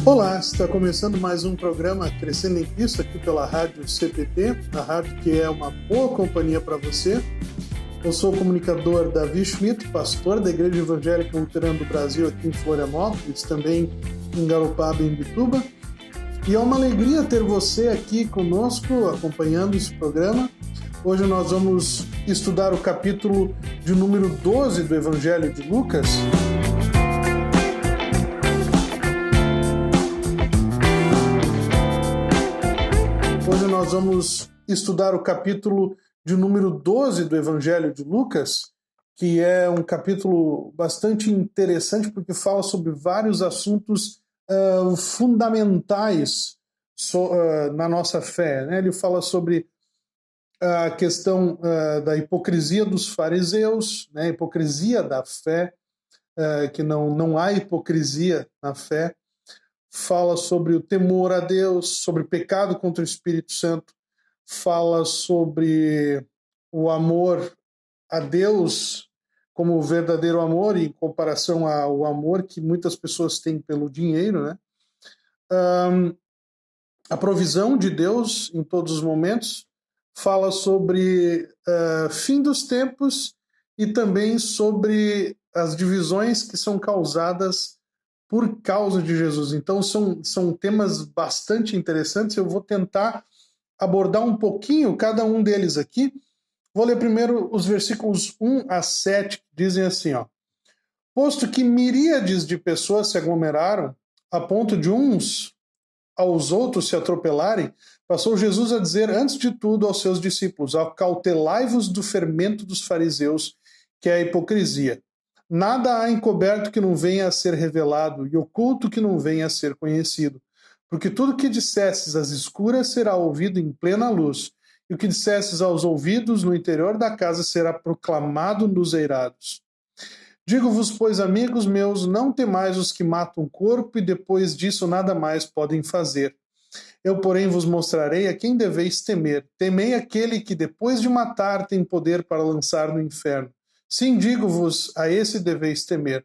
Olá, está começando mais um programa Crescendo em Cristo aqui pela Rádio CPT, a rádio que é uma boa companhia para você. Eu sou o comunicador Davi Schmidt, pastor da Igreja Evangélica Luterana do Brasil aqui em Florianópolis, também em Garopaba e em Bituba. E é uma alegria ter você aqui conosco, acompanhando esse programa. Hoje nós vamos estudar o capítulo de número 12 do Evangelho de Lucas. Hoje nós vamos estudar o capítulo de número 12 do Evangelho de Lucas, que é um capítulo bastante interessante porque fala sobre vários assuntos fundamentais na nossa fé, né? Ele fala sobre a questão da hipocrisia dos fariseus, né? A hipocrisia da fé, que não há hipocrisia na fé. Fala sobre o temor a Deus, sobre o pecado contra o Espírito Santo, fala sobre o amor a Deus como o verdadeiro amor em comparação ao amor que muitas pessoas têm pelo dinheiro, né? A provisão de Deus em todos os momentos, fala sobre fim dos tempos e também sobre as divisões que são causadas por causa de Jesus. Então são temas bastante interessantes. Eu vou tentar abordar um pouquinho cada um deles aqui. Vou ler primeiro os versículos 1 a 7, que dizem assim, ó. Posto que miríades de pessoas se aglomeraram, a ponto de uns aos outros se atropelarem, passou Jesus a dizer, antes de tudo, aos seus discípulos, acautelai-vos do fermento dos fariseus, que é a hipocrisia. Nada há encoberto que não venha a ser revelado, e oculto que não venha a ser conhecido. Porque tudo que dissesses às escuras será ouvido em plena luz, e o que dissesses aos ouvidos no interior da casa será proclamado nos eirados. Digo-vos, pois, amigos meus, não temais os que matam o corpo, e depois disso nada mais podem fazer. Eu, porém, vos mostrarei a quem deveis temer. Temei aquele que, depois de matar, tem poder para lançar no inferno. Sim, digo-vos, a esse deveis temer.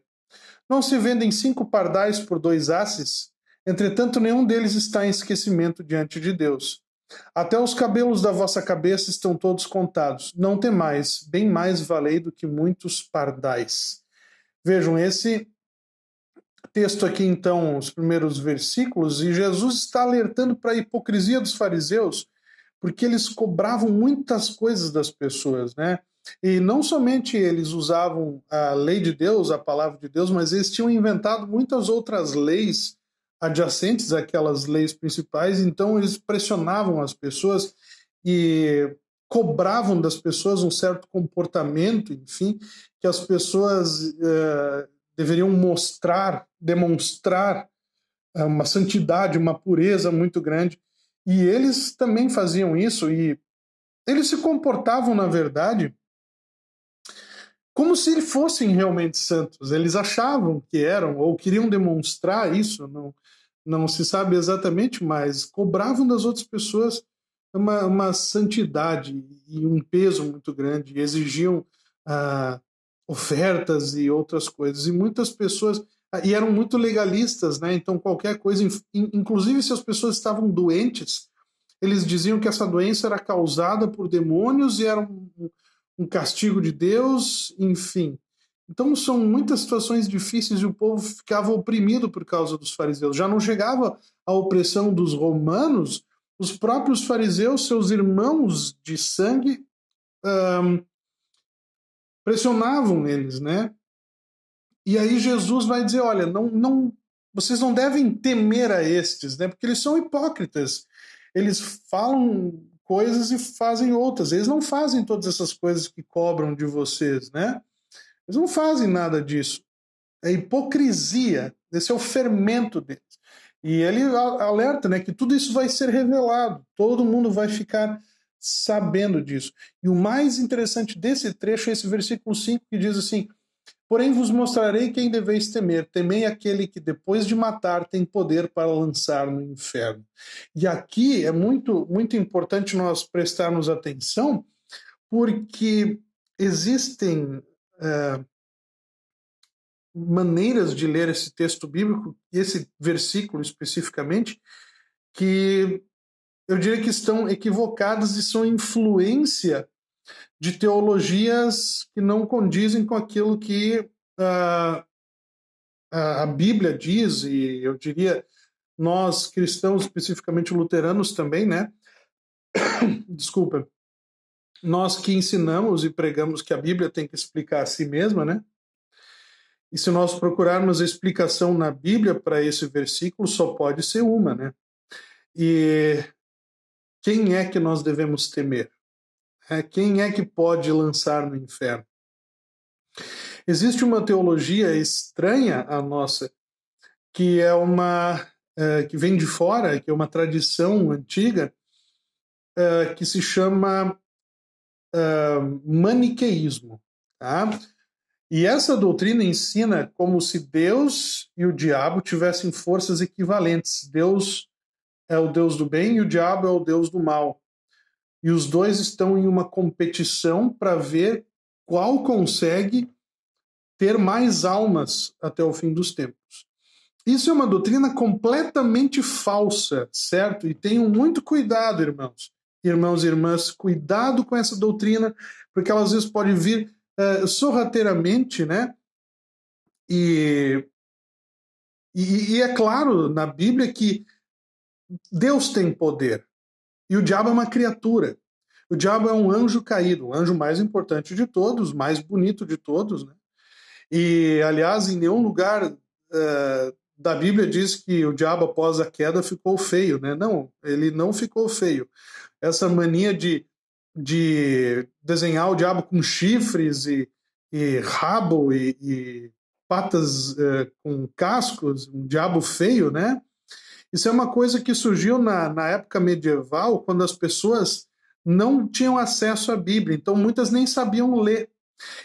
Não se vendem 5 pardais por 2 asses? Entretanto, nenhum deles está em esquecimento diante de Deus. Até os cabelos da vossa cabeça estão todos contados. Não temais, bem mais valei do que muitos pardais. Vejam, esse texto aqui, então, os primeiros versículos, e Jesus está alertando para a hipocrisia dos fariseus, porque eles cobravam muitas coisas das pessoas, né? E não somente eles usavam a lei de Deus, a palavra de Deus, mas eles tinham inventado muitas outras leis adjacentes àquelas leis principais, então eles pressionavam as pessoas e cobravam das pessoas um certo comportamento, enfim, que as pessoas deveriam demonstrar uma santidade, uma pureza muito grande. E eles também faziam isso, e eles se comportavam, na verdade, como se eles fossem realmente santos. Eles achavam que eram, ou queriam demonstrar isso, não se sabe exatamente, mas cobravam das outras pessoas uma santidade e um peso muito grande, exigiam ofertas e outras coisas. E muitas pessoas... E eram muito legalistas, né? Então qualquer coisa, inclusive se as pessoas estavam doentes, eles diziam que essa doença era causada por demônios e era um castigo de Deus, enfim. Então são muitas situações difíceis e o povo ficava oprimido por causa dos fariseus. Já não chegava a opressão dos romanos, os próprios fariseus, seus irmãos de sangue, pressionavam eles, né? E aí Jesus vai dizer, olha, vocês não devem temer a estes, né? Porque eles são hipócritas. Eles falam coisas e fazem outras. Eles não fazem todas essas coisas que cobram de vocês, né? Eles não fazem nada disso. É hipocrisia. Esse é o fermento deles. E ele alerta, né, que tudo isso vai ser revelado. Todo mundo vai ficar sabendo disso. E o mais interessante desse trecho é esse versículo 5 que diz assim, porém vos mostrarei quem deveis temer. Temei aquele que depois de matar tem poder para lançar no inferno. E aqui é muito, muito importante nós prestarmos atenção, porque existem maneiras de ler esse texto bíblico, esse versículo especificamente, que eu diria que estão equivocadas e são influência de teologias que não condizem com aquilo que a Bíblia diz, e eu diria nós cristãos, especificamente luteranos também, né? Desculpa. Nós que ensinamos e pregamos que a Bíblia tem que explicar a si mesma, né? E se nós procurarmos a explicação na Bíblia para esse versículo, só pode ser uma, né? E quem é que nós devemos temer? Quem é que pode lançar no inferno? Existe uma teologia estranha à nossa, que é que vem de fora, que é uma tradição antiga, que se chama maniqueísmo. Tá? E essa doutrina ensina como se Deus e o diabo tivessem forças equivalentes. Deus é o Deus do bem e o diabo é o Deus do mal. E os dois estão em uma competição para ver qual consegue ter mais almas até o fim dos tempos. Isso é uma doutrina completamente falsa, certo? E tenham muito cuidado, irmãos e irmãs, cuidado com essa doutrina, porque ela às vezes pode vir sorrateiramente, né? E é claro na Bíblia que Deus tem poder e o diabo é uma criatura. O diabo é um anjo caído, o anjo mais importante de todos, mais bonito de todos, né? E, aliás, em nenhum lugar da Bíblia diz que o diabo, após a queda, ficou feio, né? Não, ele não ficou feio. Essa mania de desenhar o diabo com chifres e rabo e patas com cascos, um diabo feio, né? Isso é uma coisa que surgiu na época medieval, quando as pessoas não tinham acesso à Bíblia, então muitas nem sabiam ler.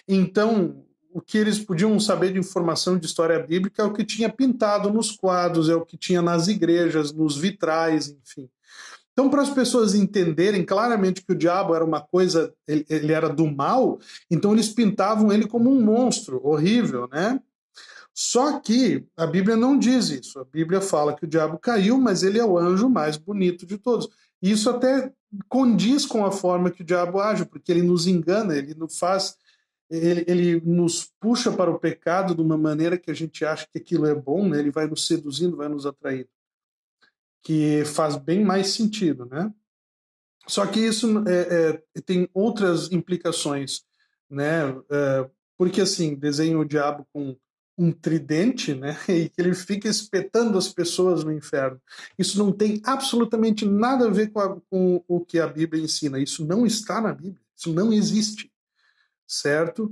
Então, o que eles podiam saber de informação de história bíblica é o que tinha pintado nos quadros, é o que tinha nas igrejas, nos vitrais, enfim. Então, para as pessoas entenderem claramente que o diabo era uma coisa, ele era do mal, então eles pintavam ele como um monstro horrível, né? Só que a Bíblia não diz isso. A Bíblia fala que o diabo caiu, mas ele é o anjo mais bonito de todos. E isso até condiz com a forma que o diabo age, porque ele nos engana, ele nos puxa para o pecado de uma maneira que a gente acha que aquilo é bom, né? Ele vai nos seduzindo, vai nos atraindo, que faz bem mais sentido, né? Só que isso tem outras implicações, né? Porque assim, desenha o diabo com um tridente, né? E que ele fica espetando as pessoas no inferno. Isso não tem absolutamente nada a ver com o que a Bíblia ensina. Isso não está na Bíblia. Isso não existe, certo?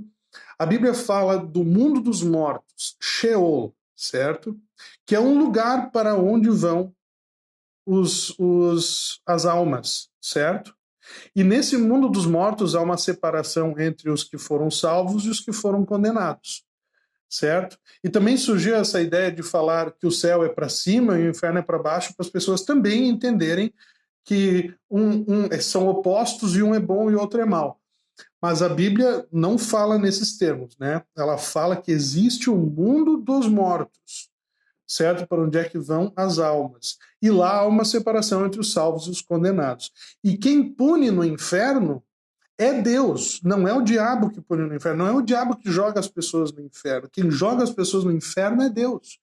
A Bíblia fala do mundo dos mortos, Sheol, certo? Que é um lugar para onde vão as almas, certo? E nesse mundo dos mortos há uma separação entre os que foram salvos e os que foram condenados, certo? E também surgiu essa ideia de falar que o céu é para cima e o inferno é para baixo, para as pessoas também entenderem que são opostos e um é bom e o outro é mal. Mas a Bíblia não fala nesses termos, né? Ela fala que existe um mundo dos mortos, certo? Para onde é que vão as almas. E lá há uma separação entre os salvos e os condenados. E quem pune no inferno é Deus, não é o diabo que pune no inferno, não é o diabo que joga as pessoas no inferno. Quem joga as pessoas no inferno é Deus.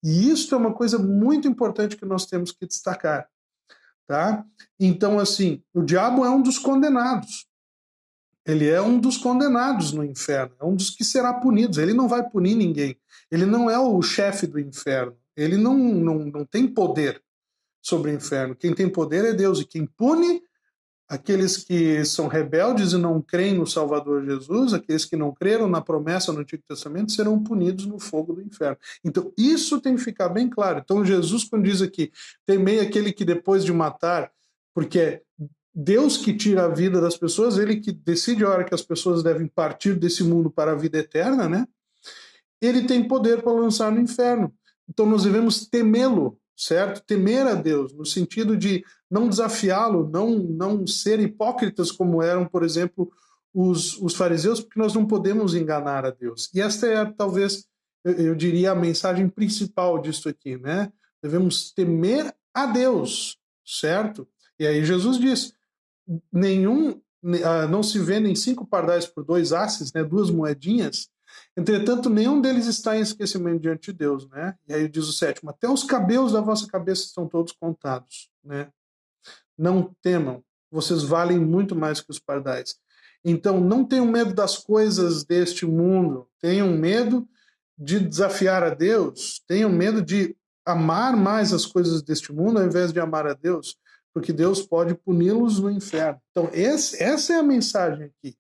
E isso é uma coisa muito importante que nós temos que destacar, tá? Então, assim, o diabo é um dos condenados. Ele é um dos condenados no inferno, é um dos que será punido. Ele não vai punir ninguém. Ele não é o chefe do inferno. Ele não tem poder sobre o inferno. Quem tem poder é Deus. E quem pune aqueles que são rebeldes e não creem no Salvador Jesus, aqueles que não creram na promessa no Antigo Testamento, serão punidos no fogo do inferno. Então, isso tem que ficar bem claro. Então, Jesus, quando diz aqui, temei aquele que depois de matar, porque é Deus que tira a vida das pessoas, ele que decide a hora que as pessoas devem partir desse mundo para a vida eterna, né? Ele tem poder para lançar no inferno. Então, nós devemos temê-lo, certo? Temer a Deus, no sentido de não desafiá-lo, não ser hipócritas como eram, por exemplo, os fariseus, porque nós não podemos enganar a Deus. E esta é, talvez, eu diria, a mensagem principal disso aqui, né? Devemos temer a Deus, certo? E aí Jesus diz, não se vendem 5 pardais por 2 asses, né, 2 moedinhas, entretanto nenhum deles está em esquecimento diante de Deus, né? E aí diz o 7º, até os cabelos da vossa cabeça estão todos contados, né? Não temam, vocês valem muito mais que os pardais. Então não tenham medo das coisas deste mundo, tenham medo de desafiar a Deus, tenham medo de amar mais as coisas deste mundo ao invés de amar a Deus, porque Deus pode puni-los no inferno. Então, essa é a mensagem aqui,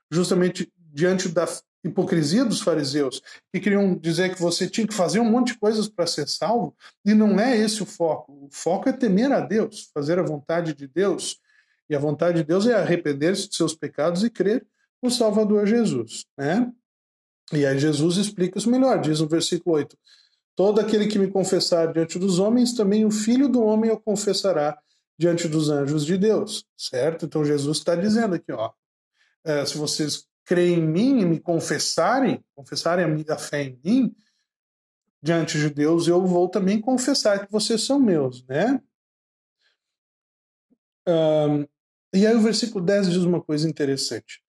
justamente diante da hipocrisia dos fariseus, que queriam dizer que você tinha que fazer um monte de coisas para ser salvo, e não é esse o foco. O foco é temer a Deus, fazer a vontade de Deus, e a vontade de Deus é arrepender-se de seus pecados e crer no Salvador Jesus, né? E aí Jesus explica isso melhor, diz no versículo 8, todo aquele que me confessar diante dos homens, também o Filho do Homem o confessará diante dos anjos de Deus, certo? Então Jesus está dizendo aqui, ó, se vocês creem em mim e me confessarem a fé em mim, diante de Deus, eu vou também confessar que vocês são meus, né? E aí o versículo 10 diz uma coisa interessante.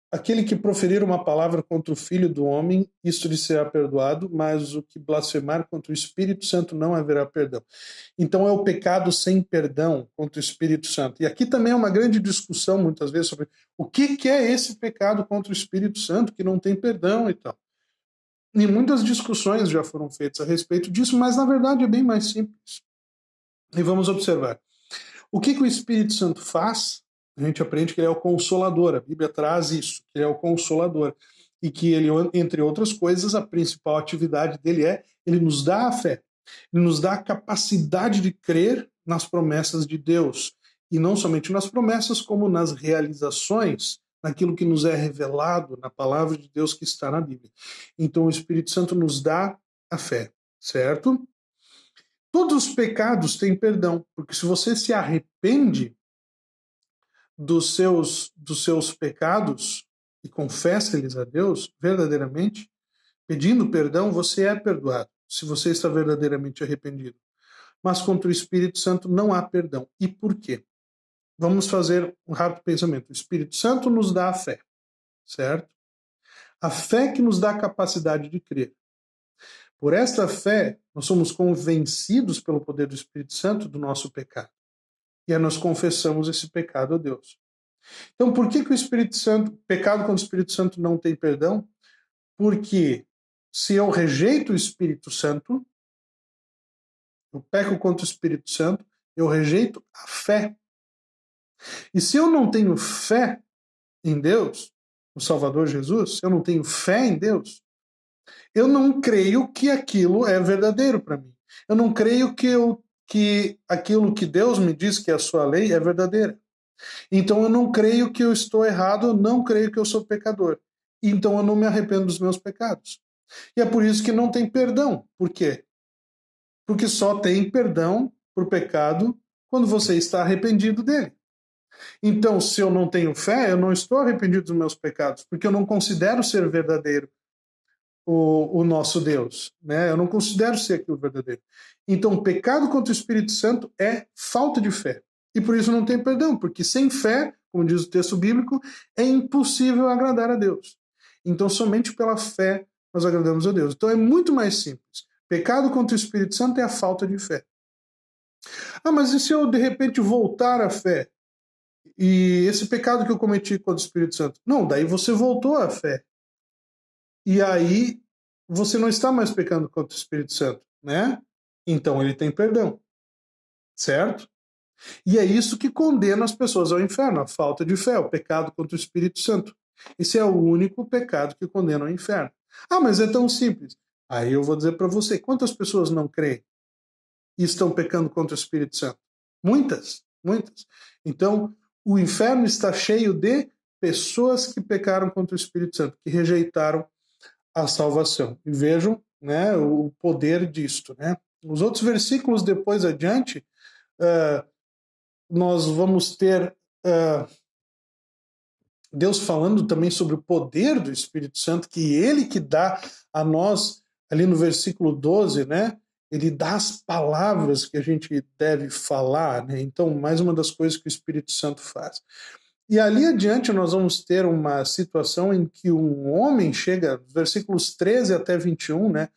Aquele que proferir uma palavra contra o Filho do Homem, isto lhe será perdoado, mas o que blasfemar contra o Espírito Santo não haverá perdão. Então é o pecado sem perdão contra o Espírito Santo. E aqui também é uma grande discussão, muitas vezes, sobre o que é esse pecado contra o Espírito Santo, que não tem perdão e tal. E muitas discussões já foram feitas a respeito disso, mas na verdade é bem mais simples. E vamos observar. O que o Espírito Santo faz? A gente aprende que ele é o Consolador, a Bíblia traz isso, que ele é o Consolador, e que ele, entre outras coisas, a principal atividade dele ele nos dá a fé, ele nos dá a capacidade de crer nas promessas de Deus, e não somente nas promessas, como nas realizações, naquilo que nos é revelado na palavra de Deus que está na Bíblia. Então o Espírito Santo nos dá a fé, certo? Todos os pecados têm perdão, porque se você se arrepende dos seus pecados e confessa-lhes a Deus verdadeiramente, pedindo perdão, você é perdoado, se você está verdadeiramente arrependido. Mas contra o Espírito Santo não há perdão. E por quê? Vamos fazer um rápido pensamento. O Espírito Santo nos dá a fé, certo? A fé que nos dá a capacidade de crer. Por esta fé, nós somos convencidos pelo poder do Espírito Santo do nosso pecado. E aí nós confessamos esse pecado a Deus. Então, por que o Espírito Santo, pecado contra o Espírito Santo não tem perdão? Porque se eu rejeito o Espírito Santo, eu peco contra o Espírito Santo, eu rejeito a fé. E se eu não tenho fé em Deus, no Salvador Jesus, se eu não tenho fé em Deus, eu não creio que aquilo é verdadeiro para mim. Eu não creio que aquilo que Deus me diz que é a sua lei é verdadeira. Então eu não creio que eu estou errado, eu não creio que eu sou pecador. Então eu não me arrependo dos meus pecados. E é por isso que não tem perdão. Por quê? Porque só tem perdão por pecado quando você está arrependido dele. Então, se eu não tenho fé, eu não estou arrependido dos meus pecados, porque eu não considero ser verdadeiro o nosso Deus, né? Eu não considero ser aquilo verdadeiro. Então, o pecado contra o Espírito Santo é falta de fé. E por isso não tem perdão, porque sem fé, como diz o texto bíblico, é impossível agradar a Deus. Então, somente pela fé nós agradamos a Deus. Então, é muito mais simples. Pecado contra o Espírito Santo é a falta de fé. Ah, mas e se eu, de repente, voltar à fé? E esse pecado que eu cometi contra o Espírito Santo? Não, daí você voltou à fé. E aí você não está mais pecando contra o Espírito Santo, né? Então ele tem perdão, certo? E é isso que condena as pessoas ao inferno, a falta de fé, o pecado contra o Espírito Santo. Esse é o único pecado que condena ao inferno. Ah, mas é tão simples. Aí eu vou dizer para você, quantas pessoas não creem e estão pecando contra o Espírito Santo? Muitas, muitas. Então, o inferno está cheio de pessoas que pecaram contra o Espírito Santo, que rejeitaram a salvação. E vejam, né, o poder disto, né? Os outros versículos depois adiante, nós vamos ter Deus falando também sobre o poder do Espírito Santo, que ele que dá a nós, ali no versículo 12, né? Ele dá as palavras que a gente deve falar, né? Então, mais uma das coisas que o Espírito Santo faz. E ali adiante nós vamos ter uma situação em que um homem chega, versículos 13 até 21, né?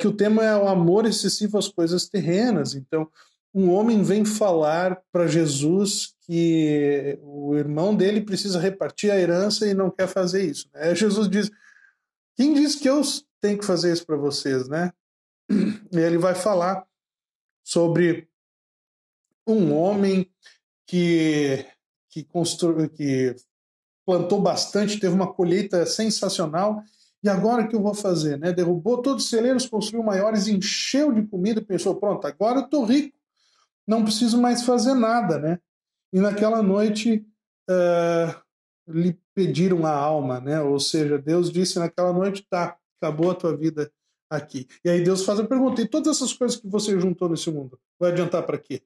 Que o tema é o amor excessivo às coisas terrenas. Então, um homem vem falar para Jesus que o irmão dele precisa repartir a herança e não quer fazer isso. Né? Jesus diz: quem disse que eu tenho que fazer isso para vocês, né? E ele vai falar sobre um homem que plantou bastante, teve uma colheita sensacional. E agora o que eu vou fazer? Né? Derrubou todos os celeiros, construiu maiores, encheu de comida e pensou: pronto, agora eu estou rico, não preciso mais fazer nada. Né? E naquela noite lhe pediram a alma, né? Ou seja, Deus disse naquela noite: tá, acabou a tua vida aqui. E aí Deus faz a pergunta: e todas essas coisas que você juntou nesse mundo, vai adiantar para quê?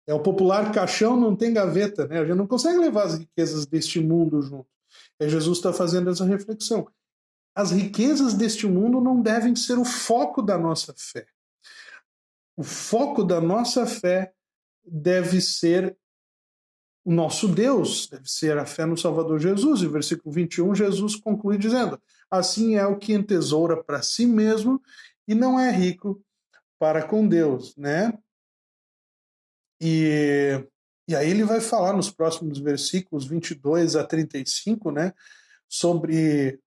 É o popular caixão não tem gaveta, né? A gente não consegue levar as riquezas deste mundo junto. E Jesus está fazendo essa reflexão. As riquezas deste mundo não devem ser o foco da nossa fé. O foco da nossa fé deve ser o nosso Deus, deve ser a fé no Salvador Jesus. E versículo 21, Jesus conclui dizendo: assim é o que entesoura para si mesmo e não é rico para com Deus, né? E aí ele vai falar nos próximos versículos 22 a 35, né, sobre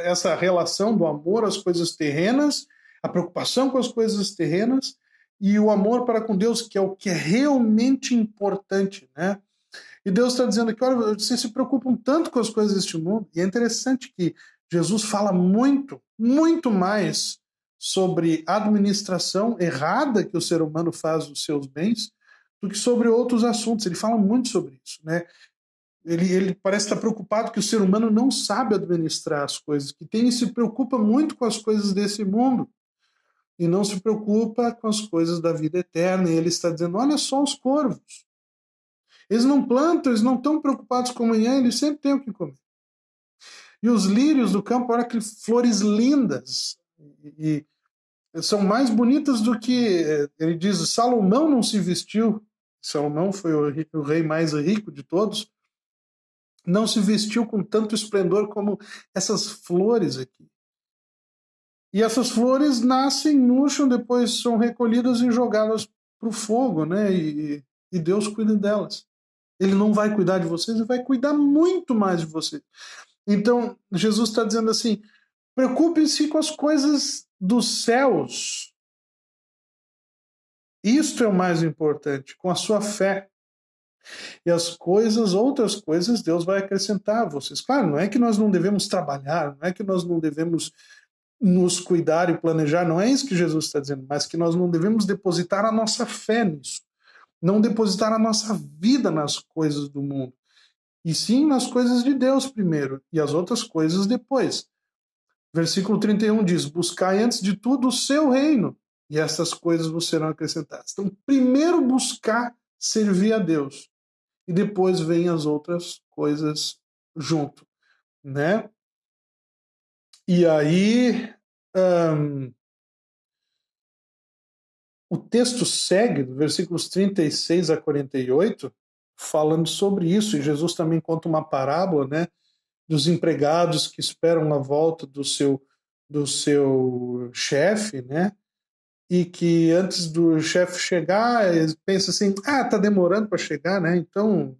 essa relação do amor às coisas terrenas, a preocupação com as coisas terrenas e o amor para com Deus, que é o que é realmente importante, né? E Deus está dizendo que, olha, vocês se preocupam tanto com as coisas deste mundo, e é interessante que Jesus fala muito, muito mais sobre a administração errada que o ser humano faz dos seus bens do que sobre outros assuntos. Ele fala muito sobre isso, né? Ele parece estar preocupado que o ser humano não sabe administrar as coisas, que tem e se preocupa muito com as coisas desse mundo e não se preocupa com as coisas da vida eterna. E ele está dizendo: olha só os corvos. Eles não plantam, eles não estão preocupados com amanhã, eles sempre têm o que comer. E os lírios do campo, olha que flores lindas. E são mais bonitas do que, ele diz, Salomão não se vestiu. Salomão foi o rei mais rico de todos. Não se vestiu com tanto esplendor como essas flores aqui. E essas flores nascem, murcham, depois são recolhidas e jogadas para o fogo, né? E Deus cuida delas. Ele não vai cuidar de vocês, ele vai cuidar muito mais de vocês. Então, Jesus está dizendo assim: preocupem-se com as coisas dos céus. Isto é o mais importante, com a sua fé. E as coisas, outras coisas, Deus vai acrescentar a vocês. Claro, não é que nós não devemos trabalhar, não é que nós não devemos nos cuidar e planejar, não é isso que Jesus está dizendo, mas que nós não devemos depositar a nossa fé nisso. Não depositar a nossa vida nas coisas do mundo. E sim nas coisas de Deus primeiro, e as outras coisas depois. Versículo 31 diz: buscai antes de tudo o seu reino, e essas coisas vos serão acrescentadas. Então, primeiro buscar servir a Deus, e depois vêm as outras coisas junto, né? E aí, o texto segue, do versículos 36 a 48, falando sobre isso, e Jesus também conta uma parábola, né, dos empregados que esperam a volta do seu chefe, né, e que antes do chefe chegar, eles pensam assim: tá demorando para chegar, né, então,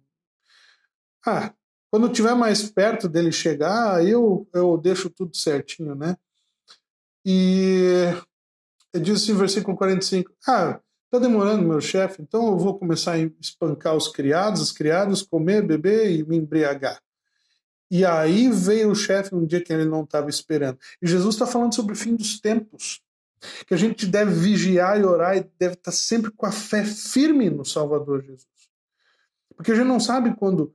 quando estiver mais perto dele chegar, eu deixo tudo certinho, né. E ele diz assim, versículo 45, está demorando, meu chefe, então eu vou começar a espancar os criados, as criadas, comer, beber e me embriagar. E aí veio o chefe um dia que ele não estava esperando. E Jesus está falando sobre o fim dos tempos, que a gente deve vigiar e orar e deve estar sempre com a fé firme no Salvador Jesus. Porque a gente não sabe quando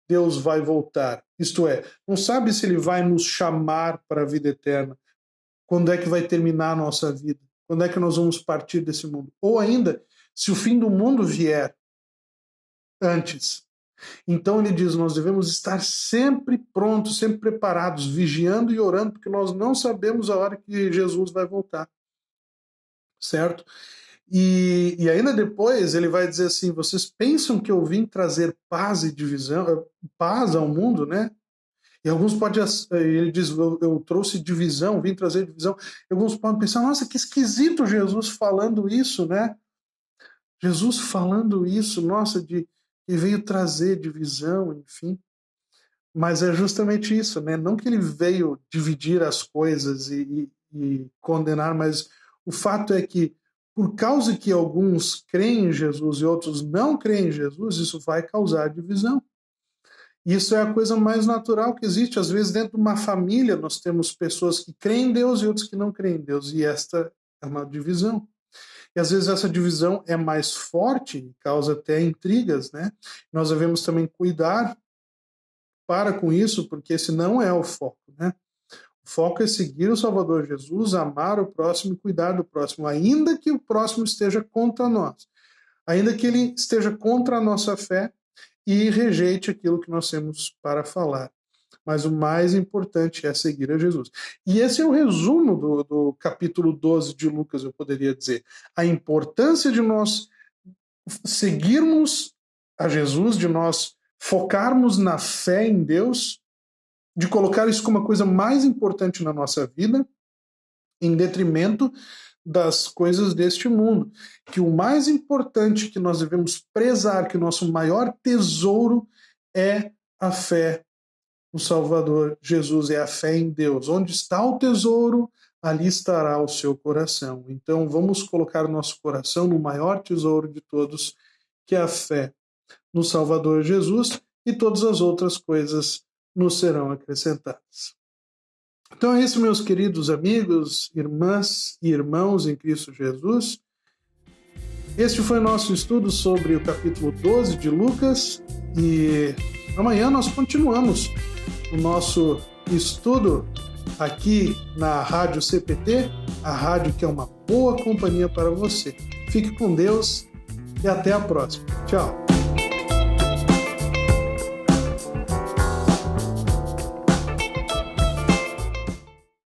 Deus vai voltar. Isto é, não sabe se ele vai nos chamar para a vida eterna. Quando é que vai terminar a nossa vida? Quando é que nós vamos partir desse mundo? Ou ainda, se o fim do mundo vier antes, Então ele diz, nós devemos estar sempre prontos, sempre preparados, vigiando e orando, porque nós não sabemos a hora que Jesus vai voltar, certo? E ainda depois ele vai dizer assim, vocês pensam que eu vim trazer paz e divisão, paz ao mundo, né? E alguns podem, ele diz, eu trouxe divisão, vim trazer divisão. E alguns podem pensar, nossa, que esquisito Jesus falando isso, né? Jesus falando isso, nossa, que veio trazer divisão, enfim. Mas é justamente isso, né? Não que ele veio dividir as coisas e condenar, mas o fato é que, por causa que alguns creem em Jesus e outros não creem em Jesus, isso vai causar divisão. Isso é a coisa mais natural que existe. Às vezes, dentro de uma família, nós temos pessoas que creem em Deus e outros que não creem em Deus, e esta é uma divisão. E às vezes essa divisão é mais forte, causa até intrigas, né? Nós devemos também cuidar para com isso, porque esse não é o foco, né? O foco é seguir o Salvador Jesus, amar o próximo e cuidar do próximo, ainda que o próximo esteja contra nós, ainda que ele esteja contra a nossa fé e rejeite aquilo que nós temos para falar. Mas o mais importante é seguir a Jesus. E esse é o resumo do capítulo 12 de Lucas, eu poderia dizer. A importância de nós seguirmos a Jesus, de nós focarmos na fé em Deus, de colocar isso como a coisa mais importante na nossa vida, em detrimento das coisas deste mundo. Que o mais importante que nós devemos prezar, que o nosso maior tesouro é a fé no Salvador Jesus, é a fé em Deus. Onde está o tesouro, ali estará o seu coração. Então vamos colocar o nosso coração no maior tesouro de todos, que é a fé no Salvador Jesus, e todas as outras coisas nos serão acrescentadas. Então é isso, meus queridos amigos, irmãs e irmãos em Cristo Jesus. Este foi o nosso estudo sobre o capítulo 12 de Lucas, e amanhã nós continuamos o nosso estudo aqui na Rádio CPT, a rádio que é uma boa companhia para você. Fique com Deus e até a próxima. Tchau!